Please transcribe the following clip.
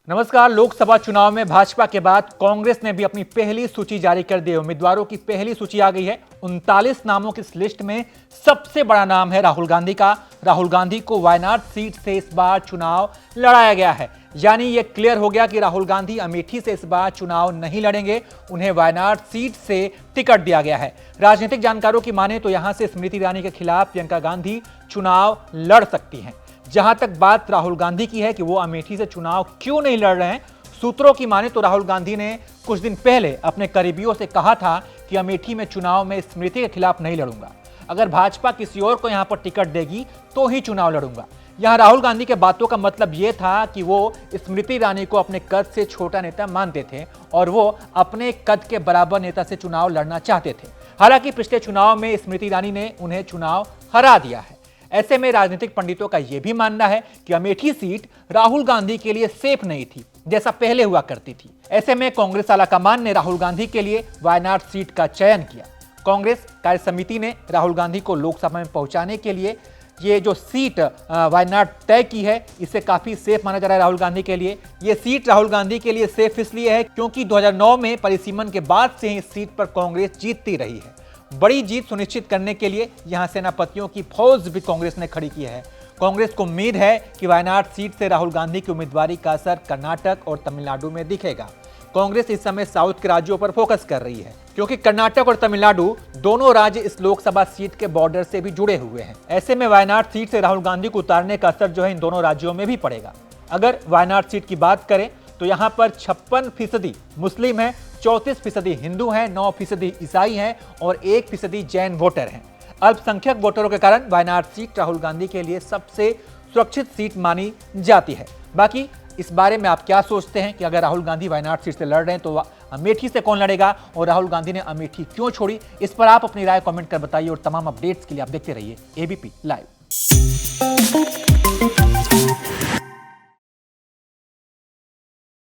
नमस्कार। लोकसभा चुनाव में भाजपा के बाद कांग्रेस ने भी अपनी पहली सूची जारी कर दी है। उम्मीदवारों की पहली सूची आ गई है। 39 नामों की इस लिस्ट में सबसे बड़ा नाम है राहुल गांधी का। राहुल गांधी को वायनाड सीट से इस बार चुनाव लड़ाया गया है, यानी यह क्लियर हो गया कि राहुल गांधी अमेठी से इस बार चुनाव नहीं लड़ेंगे, उन्हें वायनाड सीट से टिकट दिया गया है। राजनीतिक जानकारों की माने तो यहां से स्मृति ईरानी के खिलाफ प्रियंका गांधी चुनाव लड़ सकती हैं। जहां तक बात राहुल गांधी की है कि वो अमेठी से चुनाव क्यों नहीं लड़ रहे हैं, सूत्रों की माने तो राहुल गांधी ने कुछ दिन पहले अपने करीबियों से कहा था कि अमेठी में चुनाव में स्मृति के खिलाफ नहीं लड़ूंगा, अगर भाजपा किसी और को यहां पर टिकट देगी तो ही चुनाव लड़ूंगा। यहां राहुल गांधी के बातों का मतलब यह था कि वो स्मृति ईरानी को अपने कद से छोटा नेता मानते थे और वो अपने कद के बराबर नेता से चुनाव लड़ना चाहते थे। हालांकि पिछले चुनाव में स्मृति ईरानी ने उन्हें चुनाव हरा दिया है। ऐसे में राजनीतिक पंडितों का यह भी मानना है कि अमेठी सीट राहुल गांधी के लिए सेफ नहीं थी, जैसा पहले हुआ करती थी। ऐसे में कांग्रेस आलाकमान ने राहुल गांधी के लिए वायनाड सीट का चयन किया। कांग्रेस कार्य समिति ने राहुल गांधी को लोकसभा में पहुंचाने के लिए ये जो सीट वायनाड तय की है, इसे काफी सेफ माना जा रहा है राहुल गांधी के लिए। ये सीट राहुल गांधी के लिए सेफ इसलिए है क्योंकि 2009 में परिसीमन के बाद से ही इस सीट पर कांग्रेस जीतती रही है। बड़ी जीत सुनिश्चित करने के लिए यहां सेनापतियों की फौज भी कांग्रेस ने खड़ी की है। कांग्रेस को उम्मीद है कि वायनाड सीट से राहुल गांधी की उम्मीदवारी का असर कर्नाटक और तमिलनाडु में दिखेगा। कांग्रेस इस समय साउथ के राज्यों पर फोकस कर रही है क्योंकि कर्नाटक और तमिलनाडु दोनों राज्य इस लोकसभा सीट के बॉर्डर से भी जुड़े हुए हैं। ऐसे में वायनाड सीट से राहुल गांधी को उतारने का असर जो है इन दोनों राज्यों में भी पड़ेगा। अगर वायनाड सीट की बात करें तो यहाँ पर 56% मुस्लिम है, 34% हिंदू हैं, 9% ईसाई हैं और 1% जैन वोटर हैं। अल्पसंख्यक वोटरों के कारण वायनाड सीट राहुल गांधी के लिए सबसे सुरक्षित सीट मानी जाती है। बाकी इस बारे में आप क्या सोचते हैं कि अगर राहुल गांधी वायनाड सीट से लड़ रहे हैं तो अमेठी से कौन लड़ेगा और राहुल गांधी ने अमेठी क्यों छोड़ी? इस पर आप अपनी राय कमेंट कर बताइए और तमाम अपडेट्स के लिए आप देखते रहिए एबीपी लाइव।